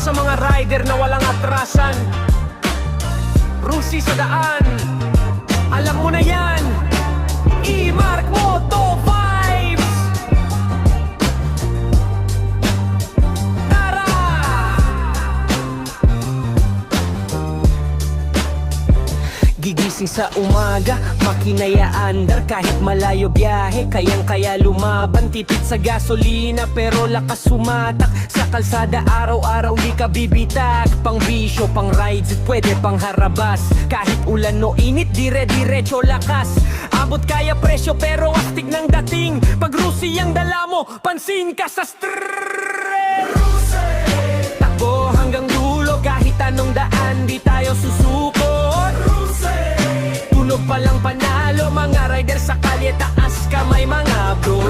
sa mga rider na walang atrasan. Rusi sa daan, alam mo na yan. E-Mark Moto 5s. Tara! Gigising sa umaga, makinaya andar. Kahit malayo biyahe, kayang-kaya lumaban. Tipid sa gasolina, pero lakas sumatak. Sa kalsada araw-araw di ka bibitag. Pang bisyo, pang rides, pwede pang harabas. Kahit ulan o init, dire-diretso lakas. Abot kaya presyo, pero astig ng dating. Pag Rusi ang dala mo, pansin ka sa stress. Takbo hanggang dulo, kahit anong daan, di tayo susuko. Tunog palang panalo, mga rider sa kalye, taas kamay mga bro.